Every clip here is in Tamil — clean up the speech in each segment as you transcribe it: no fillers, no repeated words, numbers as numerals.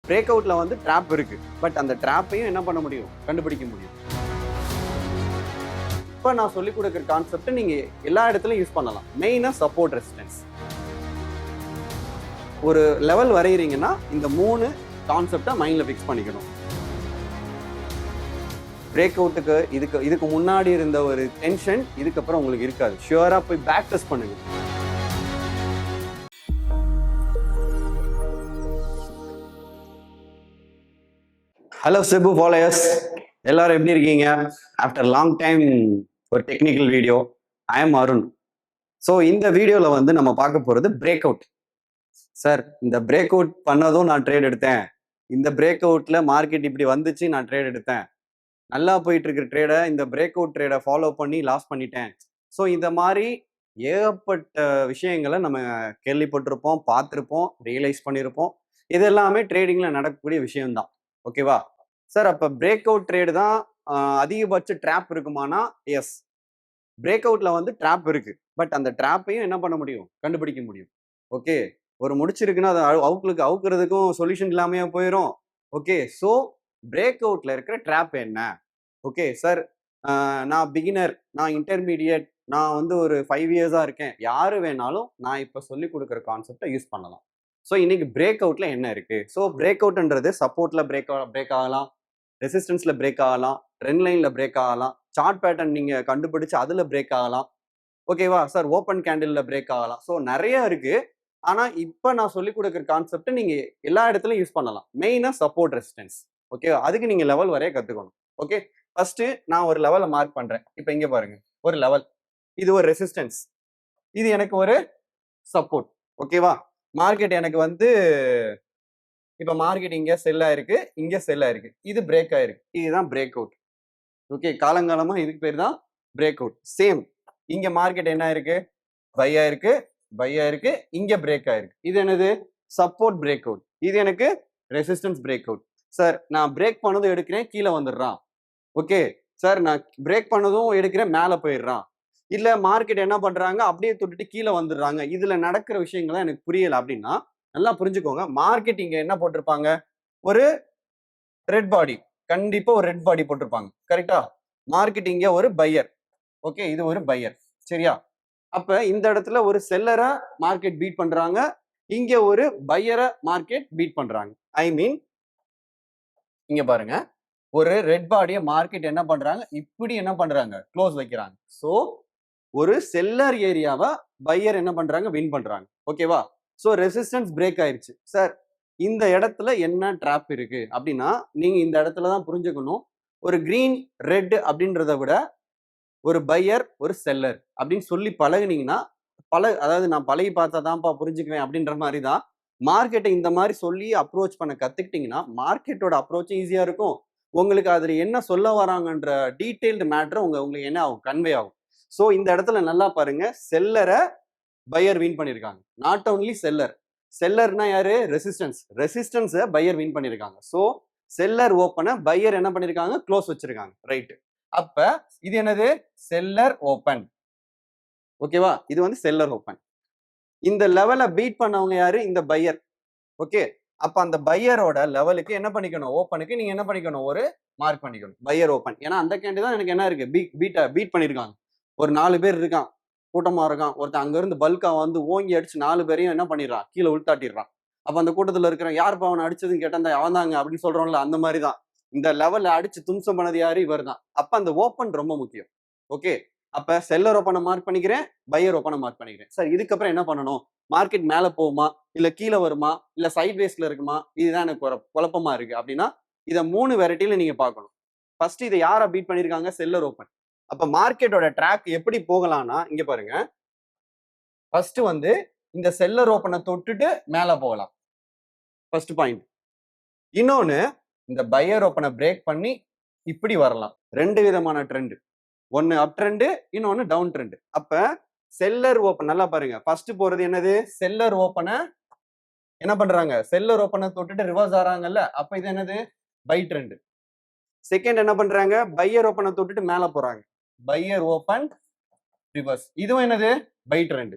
பிரேக் அவுட்ல வந்து ட்ராப் இருக்கு. பட் அந்த ட்ராப்பையும் என்ன பண்ண முடியும்? கண்டுபிடிக்க முடியும். இப்போ நான் சொல்லிக் கொடுக்குற கான்செப்ட் நீங்க எல்லா இடத்துலயும் யூஸ் பண்ணலாம். மெயினா சப்போர்ட் ரெசிஸ்டன்ஸ். ஒரு லெவல் வரைகிறீங்கன்னா இந்த 3 கான்செப்டை மைண்ட்ல ஃபிக்ஸ் பண்ணிக்கணும். பிரேக் அவுட்டுக்கு இதுக்கு முன்னாடி இருந்த ஒரு டென்ஷன் இதுக்கப்புறம் உங்களுக்கு இருக்காது. ஷுவரா போய் பேக் டெஸ்ட் பண்ணுங்க. ஹலோ செபு ஃபாலோயர்ஸ், எல்லாரும் எப்படி இருக்கீங்க? ஆஃப்டர் லாங் டைம் ஒரு technical video. I am Arun. So இந்த வீடியோவில் வந்து நம்ம பார்க்க போகிறது பிரேக் அவுட். சார், இந்த பிரேக் அவுட் பண்ணதும் நான் ட்ரேட் எடுத்தேன். இந்த பிரேக் அவுட்ல மார்க்கெட் இப்படி வந்துச்சு, நான் ட்ரேட் எடுத்தேன். நல்லா போயிட்டு இருக்கிற ட்ரேடை இந்த பிரேக் அவுட் ட்ரேடை ஃபாலோ பண்ணி லாஸ் பண்ணிட்டேன். ஸோ இந்த மாதிரி ஏகப்பட்ட விஷயங்களை நம்ம கேள்விப்பட்டிருப்போம், பார்த்துருப்போம், ரியலைஸ் பண்ணியிருப்போம். இது எல்லாமே ட்ரேடிங்ல நடக்கக்கூடிய விஷயம்தான். ஓகேவா சார்? அப்போ பிரேக் அவுட் ட்ரேடு தான் அதிகபட்ச ட்ராப் இருக்குமானா? எஸ், பிரேக் அவுட்ல வந்து ட்ராப் இருக்கு. பட் அந்த ட்ராப்பையும் என்ன பண்ண முடியும்? கண்டுபிடிக்க முடியும். ஓகே, ஒரு முடிச்சிருக்குன்னா அதை அவுக்கிறதுக்கும் சொல்யூஷன் இல்லாமையே போயிடும். ஓகே, ஸோ பிரேக் அவுட்ல இருக்கிற ட்ராப் என்ன? ஓகே சார், நான் பிகினர், நான் இன்டர்மீடியட், நான் வந்து ஒரு 5 இயர்ஸா இருக்கேன். யாரு வேணாலும் நான் இப்போ சொல்லி கொடுக்குற கான்செப்டை யூஸ் பண்ணலாம். ஸோ இன்னைக்கு பிரேக் அவுட்ல என்ன இருக்கு? ஸோ பிரேக் அவுட்ன்றது சப்போர்ட்ல பிரேக் ஆகலாம், ரெசிஸ்டன்ஸ்ல பிரேக் ஆகலாம், ட்ரெண்ட் லைன்ல பிரேக் ஆகலாம், சார்ட் பேட்டர்ன் நீங்க கண்டுபிடிச்சு அதுல பிரேக் ஆகலாம். ஓகேவா சார்? ஓப்பன் கேண்டில்ல பிரேக் ஆகலாம். ஸோ நிறைய இருக்கு. ஆனா இப்ப நான் சொல்லி கொடுக்குற கான்செப்ட் நீங்க எல்லா இடத்துலயும் யூஸ் பண்ணலாம். மெயினா சப்போர்ட் ரெசிஸ்டன்ஸ். ஓகேவா? அதுக்கு நீங்க லெவல் வரைய கத்துக்கணும். ஓகே, ஃபர்ஸ்ட் நான் ஒரு லெவலை மார்க் பண்றேன். இப்ப இங்க பாருங்க, ஒரு லெவல், இது ஒரு ரெசிஸ்டன்ஸ், இது எனக்கு ஒரு சப்போர்ட். ஓகேவா? மார்க்கெட் எனக்கு வந்து இப்ப மார்க்கெட் இங்க செல் ஆயிருக்கு, இங்க செல் ஆயிருக்கு, இது பிரேக் ஆயிருக்கு, இதுதான் பிரேக் அவுட். ஓகே, காலங்காலமா இதுக்கு பேர் தான் பிரேக் அவுட். சேம் இங்க மார்க்கெட் என்ன ஆயிருக்கு? பை ஆயிருக்கு, பை ஆயிருக்கு, இங்க பிரேக் ஆயிருக்கு. இது என்னது? Support break out. இது எனக்கு ரெசிஸ்டன்ஸ் பிரேக் அவுட். சார், நான் பிரேக் பண்ணதும் எடுக்கிறேன், கீழே வந்துடுறான். ஓகே சார், நான் பிரேக் பண்ணதும் எடுக்கிறேன், மேல போயிடுறான். இல்ல மார்க்கெட் என்ன பண்றாங்க, அப்படியே தொட்டுட்டு கீழே வந்துடுறாங்க. இதுல நடக்கிற விஷயங்கள்லாம் எனக்கு புரியல அப்படின்னா நல்லா புரிஞ்சுக்கோங்க. மார்க்கெட் இங்க என்ன போட்டிருப்பாங்க? ஒரு ரெட் பாடி, கண்டிப்பா ஒரு ரெட் பாடி போட்டிருப்பாங்க. கரெக்டா? மார்க்கெட் இங்க ஒரு பையர். ஓகே, இது ஒரு பையர். சரியா? அப்ப இந்த இடத்துல ஒரு செல்லரை மார்க்கெட் பீட் பண்றாங்க, இங்க ஒரு பையரை மார்க்கெட் பீட் பண்றாங்க. ஐ மீன் இங்க பாருங்க, ஒரு ரெட் பாடியை மார்க்கெட் என்ன பண்றாங்க? இப்படி என்ன பண்றாங்க? க்ளோஸ் வைக்கிறாங்க. சோ ஒரு செல்லர் ஏரியாவை பையர் என்ன பண்றாங்க? வின் பண்றாங்க. ஓகேவா? சோ ரெசிஸ்டன்ஸ் பிரேக் ஆயிருச்சு. சார், இந்த இடத்துல என்ன ட்ராப் இருக்கு அப்படின்னா நீங்க இந்த இடத்துல தான் புரிஞ்சுக்கணும். ஒரு கிரீன் ரெட் அப்படின்றத விட ஒரு பையர் ஒரு செல்லர் அப்படின்னு சொல்லி பழகுனீங்கன்னா, அதாவது நான் பழகி பார்த்தா தான்ப்பா புரிஞ்சுக்குவேன் அப்படின்ற மாதிரி தான். மார்க்கெட்டை இந்த மாதிரி சொல்லி அப்ரோச் பண்ண கத்துக்கிட்டீங்கன்னா மார்க்கெட்டோட அப்ரோச்சும் ஈஸியா இருக்கும். உங்களுக்கு அதுல என்ன சொல்ல வராங்கன்ற டீடைல்டு மேட்டர் உங்களுக்கு என்ன ஆகும்? கன்வே ஆகும். ஸோ இந்த இடத்துல நல்லா பாருங்க, செல்லரை பையர் வின் பண்ணியிருக்காங்க. Not only seller. செல்லர்னா யாரு? ரெசிஸ்டன்ஸை பையர் வின் பண்ணியிருக்காங்க. ஸோ செல்லர் ஓப்பனை பையர் என்ன பண்ணியிருக்காங்க? க்ளோஸ் வச்சிருக்காங்க. ரைட். அப்ப இது என்னது? Seller open. ஓகேவா? இது வந்து செல்லர் ஓப்பன். இந்த லெவலை பீட் பண்ணவங்க யாரு? இந்த பையர். ஓகே, அப்ப அந்த பையரோட லெவலுக்கு என்ன பண்ணிக்கணும்? ஓப்பனுக்கு நீங்க என்ன பண்ணிக்கணும்? ஒரு மார்க் பண்ணிக்கணும். Buyer open. ஏன்னா அந்த கேண்டி தான் எனக்கு என்ன இருக்கு? பீட் பண்ணிருக்காங்க. ஒரு 4 பேர் இருக்கான், கூட்டமா இருக்கான். ஒருத்தன் அங்க இருந்து பல்கா வந்து ஓங்கி அடிச்சு 4 பேரையும் என்ன பண்ணிடுறான்? கீழே உள்தாட்டிடுறான். அப்ப அந்த கூட்டத்துல இருக்கிற யார் அவனை அடிச்சதுன்னு கேட்டா அவன் தாங்க அப்படின்னு சொல்றோம்ல, அந்த மாதிரி தான். இந்த லெவல்ல அடிச்சு தும்சம் பண்ணது யாரு? இவர் தான். அப்ப அந்த ஓப்பன் ரொம்ப முக்கியம். ஓகே, அப்ப செல்லர் ஓப்பனை மார்க் பண்ணிக்கிறேன், பையர் ஓப்பனை மார்க் பண்ணிக்கிறேன். சார், இதுக்கப்புறம் என்ன பண்ணணும்? மார்க்கெட் மேல போகுமா, இல்ல கீழே வருமா, இல்ல சைட் வேஸ்ல இருக்குமா? இதுதான் எனக்கு ஒரு குழப்பமா இருக்கு அப்படின்னா இதை 3 வெரைட்டில நீங்க பார்க்கணும். ஃபர்ஸ்ட் இதை யாரை பீட் பண்ணிருக்காங்க? Seller open. அப்ப மார்க்கெட்டோட ட்ராக் எப்படி போகலாம்னா இங்க பாருங்க, ஃபர்ஸ்ட் வந்து இந்த செல்லர் ஓப்பனை தொட்டுட்டு மேல போகலாம். First point. இன்னொன்னு, இந்த பையர் ஓப்பனை பிரேக் பண்ணி இப்படி வரலாம். 2 விதமான ட்ரெண்ட். ஒன்னு அப் ட்ரெண்ட், இன்னொன்னு டவுன் ட்ரெண்ட். அப்ப செல்லர் ஓப்பன் நல்லா பாருங்க. ஃபர்ஸ்ட் போறது என்னது? செல்லர் ஓப்பனை என்ன பண்றாங்க? செல்லர் ஓப்பனை தொட்டுட்டு ரிவர்ஸ் ஆறாங்கல்ல, அப்ப இது என்னது? Buy trend. செகண்ட் என்ன பண்றாங்க? பையர் ஓப்பனை தொட்டுட்டு மேல போறாங்க. Buyer open reverse. இதுவும் என்னது? Buy trend.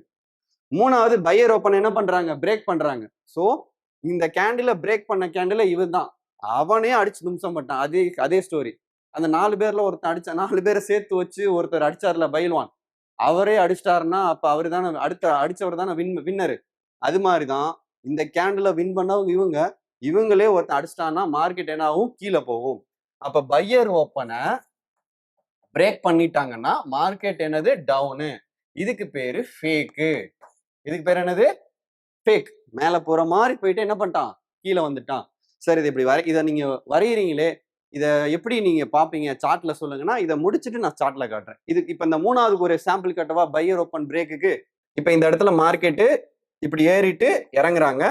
மூணாவது, பையர் ஓப்பன் என்ன பண்றாங்க? பிரேக் பண்றாங்க. சோ இந்த கேண்டில பிரேக் பண்ண கேண்டில இவன் தான், அவனே அடிச்சு நிமிஷம் பட்டான். அதே அதே ஸ்டோரி. அந்த 4 பேர்ல ஒருத்தன் அடிச்சா 4 பேரை சேர்த்து வச்சு ஒருத்தர் அடிச்சார்ல பைல்வான், அவரே அடிச்சிட்டாருன்னா அப்ப அவரு தானே அடிச்சவர் தானே வின்னரு. அது மாதிரிதான் இந்த கேண்டில வின் பண்ணவங்க இவங்க, இவங்களே ஒருத்தன் அடிச்சிட்டான்னா மார்க்கெட் என்ன ஆகும், கீழே போகும். அப்ப பையர் ஓப்பனை பிரேக் பண்ணிட்டாங்கன்னா மார்க்கெட் என்னது, டவுனு. இதுக்கு பேரு ஃபேக்கு. இதுக்கு பேர் என்னது, ஃபேக். மேல போற மாதிரி போயிட்டு என்ன பண்ணிட்டான், கீழே வந்துட்டான். சரி, இது இப்படி இதை நீங்க வரைகிறீங்களே, இத எப்படி நீங்க பாப்பீங்க சார்ட்ல சொல்லுங்கன்னா, இதை முடிச்சுட்டு நான் சார்ட்ல காட்டுறேன். இதுக்கு இப்ப இந்த மூணாவதுக்கு ஒரு சாம்பிள் காட்டவா, பையர் ஓப்பன் பிரேக்குக்கு. இப்ப இந்த இடத்துல மார்க்கெட்டு இப்படி ஏறிட்டு இறங்குறாங்க.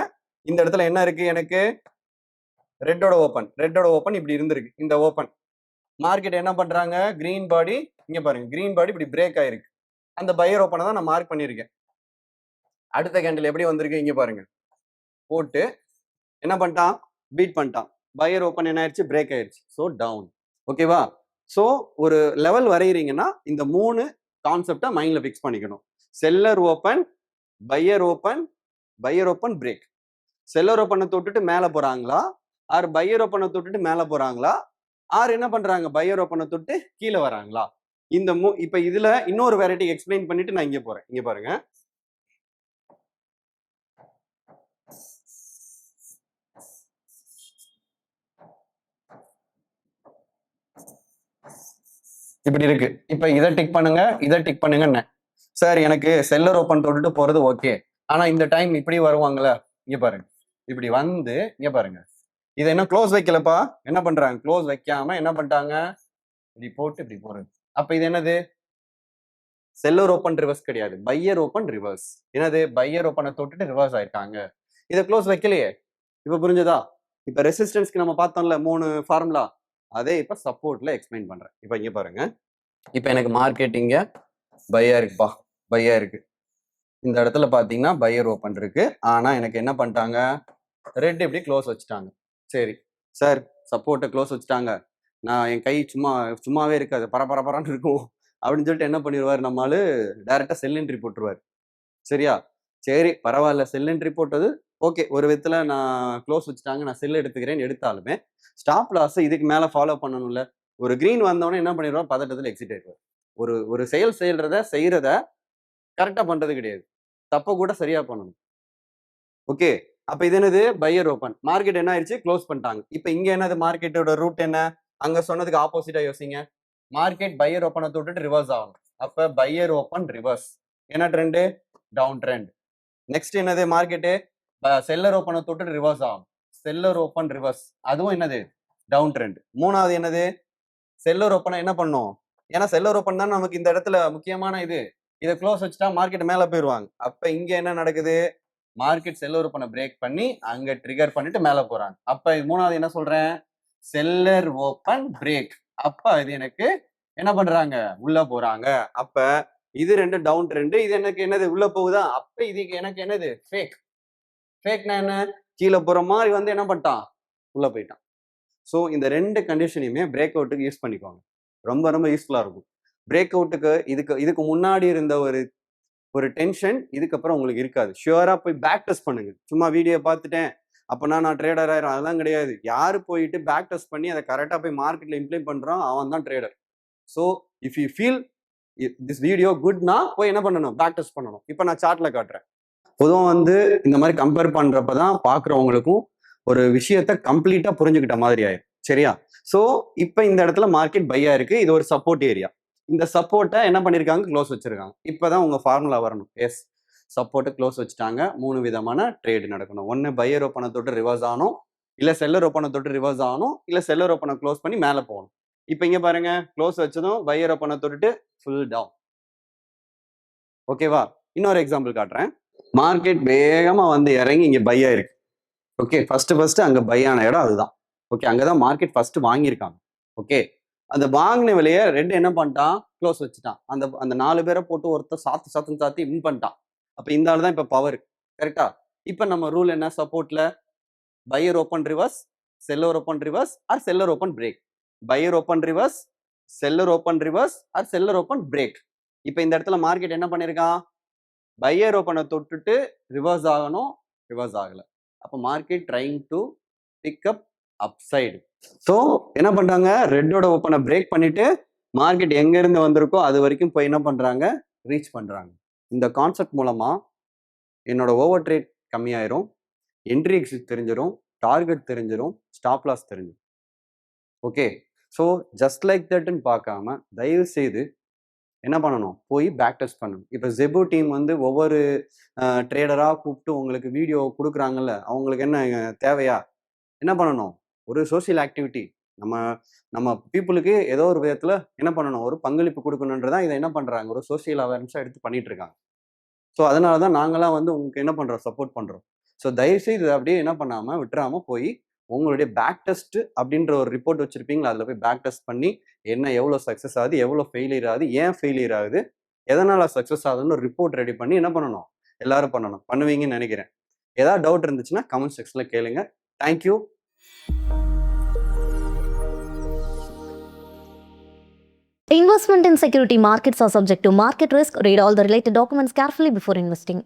இந்த இடத்துல என்ன இருக்கு, எனக்கு ரெட்டோட ஓப்பன் இப்படி இருந்திருக்கு. இந்த ஓப்பன் மார்க்கெட் என்ன பண்றாங்க, கிரீன் பாடி, இங்க பாருங்க கிரீன் பாடி இப்படி பிரேக் ஆயிருக்கு. அந்த பையர் ஓப்பனை தான் நான் மார்க் பண்ணிருக்கேன். அடுத்த கேண்டில் எப்படி வந்திருக்கு, இங்க பாருங்க, போட்டு என்ன பண்ணிட்டான், பீட் பண்ணிட்டான். பையர் ஓப்பன் என்ன ஆயிடுச்சு, பிரேக் ஆயிடுச்சு. So down. ஓகேவா? ஸோ ஒரு லெவல் வரைகிறீங்கன்னா இந்த 3 கான்செப்டை மைண்ட்ல ஃபிக்ஸ் பண்ணிக்கணும். Seller open, buyer open, buyer open break. Seller ஓப்பனை தொட்டுட்டு மேலே போறாங்களா, ஆர் பையர் ஓப்பனை தொட்டுட்டு மேலே போறாங்களா, ஆர் என்ன பண்றாங்க, பையர் ஓப்பனை தொட்டு கீழே வராங்களா. இந்த இப்ப இதுல இன்னொரு வெரைட்டி எக்ஸ்பிளைன் பண்ணிட்டு நான் இங்க போறேன். இங்க பாருங்க, இப்படி இருக்கு. இப்ப இதை டிக் பண்ணுங்க, இதை டிக் பண்ணுங்க. சார் எனக்கு செல்லர் ஓப்பன் தொட்டுட்டு போறது ஓகே, ஆனா இந்த டைம் இப்படி வருவாங்கல்ல, இங்க பாருங்க, இப்படி வந்து இங்க பாருங்க, இதை என்ன க்ளோஸ் வைக்கலப்பா, என்ன பண்றாங்க, க்ளோஸ் வைக்காம என்ன பண்ணிட்டாங்க, இப்படி போட்டு இப்படி போறது. அப்ப இது என்னது, செல்லர் ஓப்பன் ரிவர்ஸ் கிடையாது, பையர் ஓப்பன் ரிவர்ஸ். என்னது, பையர் ஓப்பனை தொட்டுட்டு ரிவர்ஸ் ஆயிட்டாங்க. இதை க்ளோஸ் வைக்கலையே. இப்ப புரிஞ்சதா? இப்ப ரெசிஸ்டன்ஸ்க்கு நம்ம பார்த்தோம்ல 3 ஃபார்முலா, அதே இப்ப சப்போர்ட்ல எக்ஸ்பிளைன் பண்றேன். இப்ப இங்க பாருங்க, இப்ப எனக்கு மார்க்கெட் இங்க பையா இருக்குப்பா, பையா இருக்கு. இந்த இடத்துல பாத்தீங்கன்னா பையர் ஓப்பன் இருக்கு, ஆனா எனக்கு என்ன பண்ணிட்டாங்க, ரெட் இப்படி க்ளோஸ் வச்சுட்டாங்க. சரி சார், சப்போர்ட்டை க்ளோஸ் வச்சுட்டாங்க, நான் என் கை சும்மாவே இருக்காது, பரபரன்னு இருக்கும் அப்படின்னு சொல்லிட்டு என்ன பண்ணிடுவார், நம்மளால டைரக்டா செல் என்ட்ரி போட்டுருவார். சரியா? சரி பரவாயில்ல, செல் என்ட்ரி போட்டது ஓகே, ஒரு விதத்துல நான் க்ளோஸ் வச்சுட்டாங்க, நான் செல் எடுத்துக்கிறேன்னு எடுத்தாலுமே ஸ்டாப் லாஸ் இதுக்கு மேல ஃபாலோ பண்ணணும்ல. ஒரு கிரீன் வந்தவொடனே என்ன பண்ணிடுவார், பதட்டத்தில் எக்ஸிட் ஆயிடுவார். ஒரு செயல் செய்யறத கரெக்டா பண்றது கிடையாது, தப்ப கூட சரியா பண்ணணும். ஓகே, அப்ப இது என்னது, பையர் ஓப்பன். மார்க்கெட் என்ன ஆயிடுச்சு, க்ளோஸ் பண்ணிட்டாங்க. இப்ப இங்க என்னது, மார்க்கெட்டோட ரூட் என்ன, அங்க சொன்னதுக்கு ஆப்போசிட்டா யோசிங்க. மார்க்கெட் பையர் ஓப்பனை தொட்டுட்டு ரிவர்ஸ் ஆகணும். அப்ப பையர் ஓப்பன் ரிவர்ஸ். என்ன ட்ரெண்டு, டவுன் ட்ரெண்ட். நெக்ஸ்ட் என்னது, மார்க்கெட்டு செல்லர் ஓப்பனை தொட்டுட்டு ரிவர்ஸ் ஆகும். செல்லர் ஓப்பன் ரிவர்ஸ், அதுவும் என்னது, டவுன் ட்ரெண்ட். மூணாவது என்னது, செல்லர் ஓப்பனை என்ன பண்ணும், ஏன்னா செல்லர் ஓப்பன் தான் நமக்கு இந்த இடத்துல முக்கியமான இது. இதை க்ளோஸ் வச்சுட்டா மார்க்கெட் மேல போயிருவாங்க. அப்ப இங்க என்ன நடக்குது, மார்க்கெட் செல்லர் ஓப்பனை பிரேக் பண்ணி அங்க ட்ரிகர் பண்ணிட்டு மேல போறாங்க. அப்ப மூணாவது என்ன சொல்றேன், செல்லர் ஓப்பன் பிரேக். அப்ப இது எனக்கு என்ன பண்றாங்க, உள்ள போறாங்க. அப்ப இது 2 டவுன் ட்ரெண்ட், இது எனக்கு என்னது, உள்ள போகுதா. அப்ப இதுக்கு எனக்கு என்னது, ஃபேக். ஃபேக்னா என்ன, கீழே போற மாதிரி வந்து என்ன பண்ணிட்டான், உள்ள போயிட்டான். ஸோ இந்த 2 கண்டிஷனையுமே பிரேக் அவுட்டுக்கு யூஸ் பண்ணிக்கோங்க, ரொம்ப ரொம்ப யூஸ்ஃபுல்லா இருக்கும். பிரேக் அவுட்டுக்கு இதுக்கு முன்னாடி இருந்த ஒரு டென்ஷன் இதுக்கப்புறம் உங்களுக்கு இருக்காது. ஷியூரா போய் பேக் டெஸ்ட் பண்ணுங்க. சும்மா வீடியோ பார்த்துட்டேன் அப்பனா நான் ட்ரேடர் ஆயிரும், அதெல்லாம் கிடையாது. யாரு போயிட்டு பேக் டெஸ்ட் பண்ணி அதை கரெக்டா போய் மார்க்கெட்ல இம்ப்ளிமெண்ட் பண்றான், அவன் தான் trader. So if you feel this video குட்னா போய் என்ன பண்ணணும், பேக் டெஸ்ட் பண்ணணும். இப்போ நான் சார்ட்ல காட்டுறேன். பொதுவாக வந்து இந்த மாதிரி கம்பேர் பண்றப்பதான் பாக்குறவங்களுக்கும் ஒரு விஷயத்த கம்ப்ளீட்டா புரிஞ்சுக்கிட்ட மாதிரி ஆயிரும். சரியா? ஸோ இப்போ இந்த இடத்துல மார்க்கெட் பையா இருக்கு, இது ஒரு சப்போர்ட் ஏரியா. இந்த சப்போர்ட்டை என்ன பண்ணிருக்காங்க, க்ளோஸ் வச்சிருக்காங்க. இப்பதான் உங்க ஃபார்முலா வரணும். எஸ், சப்போர்ட்டை க்ளோஸ் வச்சுட்டாங்க. 3 விதமான ட்ரேடு நடக்கணும். ஒன்னு பையர் ஓப்பனை தொட்டு ரிவர்ஸ் ஆகணும், இல்ல செல்லர் ஓப்பனை தொட்டு ரிவர்ஸ் ஆகணும், இல்ல செல்லர் ஓப்பனை க்ளோஸ் பண்ணி மேல போகணும். இப்போ இங்க பாருங்க, க்ளோஸ் வச்சதும் பையர் ஓப்பனை தொட்டுட்டு ஃபுல் டவுன். ஓகேவா? இன்னொரு எக்ஸாம்பிள் காட்டுறேன். மார்க்கெட் வேகமா வந்து இறங்கி இங்க பையா இருக்கு. ஓகே, ஃபர்ஸ்ட் அங்க பையான இடம் அதுதான். ஓகே, அங்கதான் மார்க்கெட் ஃபர்ஸ்ட் வாங்கியிருக்காங்க. ஓகே, அந்த வாங்கின விலையை ரெட் என்ன பண்ணிட்டான், க்ளோஸ் வச்சுட்டான். அந்த 4 பேரை போட்டு ஒருத்தர் சாத்தி வின் பண்ணிட்டான். அப்ப இந்த ஆள் தான் இப்ப பவர். கரெக்டா? இப்ப நம்ம ரூல் என்ன, சப்போர்ட்ல buyer open reverse, seller open reverse or seller open break. Buyer open reverse, seller open reverse or seller open break. இப்ப இந்த இடத்துல மார்க்கெட் என்ன பண்ணிருக்கான், பையர் ஓப்பனை தொட்டுட்டு ரிவர்ஸ் ஆகணும், ரிவர்ஸ் ஆகல. அப்போ market trying to pick up upside. So என்ன பண்றாங்க, ரெட்டோட ஓப்பனை பிரேக் பண்ணிட்டு மார்க்கெட் எங்க இருந்து வந்திருக்கோ அது வரைக்கும் போய் என்ன பண்றாங்க, ரீச் பண்றாங்க. இந்த கான்செப்ட் மூலமா என்னோட ஓவர் ட்ரேட் கம்மியாயிரும், என்ட்ரி எக்ஸிட் தெரிஞ்சிடும், டார்கெட் தெரிஞ்சிடும், ஸ்டாப் லாஸ் தெரிஞ்சிடும். ஓகே, ஸோ ஜஸ்ட் லைக் தட்னு பார்க்காம தயவு செய்து என்ன பண்ணணும், போய் பேக் டெஸ்ட் பண்ணணும். இப்போ ஜெபு டீம் வந்து ஒவ்வொரு ட்ரேடராக கூப்பிட்டு உங்களுக்கு வீடியோ கொடுக்குறாங்கல்ல, அவங்களுக்கு என்ன தேவையா, என்ன பண்ணணும், ஒரு சோசியல் ஆக்டிவிட்டி, நம்ம நம்ம பீப்புளுக்கு ஏதோ ஒரு விதத்தில் என்ன பண்ணணும், ஒரு பங்களிப்பு கொடுக்கணுன்றதான் இதை என்ன பண்ணுறாங்க, ஒரு சோசியல் அவேர்னஸாக எடுத்து பண்ணிட்டு இருக்காங்க. ஸோ அதனால தான் நாங்களாம் வந்து உங்களுக்கு என்ன பண்ணுறோம், சப்போர்ட் பண்ணுறோம். ஸோ தயவுசெய்து இதை அப்படியே என்ன பண்ணாமல் விட்டுறாமல் போய் உங்களுடைய பேக் டெஸ்ட் அப்படின்ற ஒரு ரிப்போர்ட் வச்சிருப்பீங்களா, அதில் போய் பேக் டெஸ்ட் பண்ணி என்ன எவ்வளோ சக்ஸஸ் ஆகுது, எவ்வளோ ஃபெயிலியர் ஆகுது, ஏன் ஃபெயிலியர் ஆகுது, எதனால் சக்ஸஸ் ஆகுதுன்னு ஒரு ரிப்போர்ட் ரெடி பண்ணி என்ன பண்ணணும், எல்லாரும் பண்ணணும், பண்ணுவீங்கன்னு நினைக்கிறேன். ஏதாவது டவுட் இருந்துச்சுன்னா கமெண்ட் செக்ஷனில் கேளுங்க. Thank you. Investment in security markets are subject to market risk. Read all the related documents carefully before investing.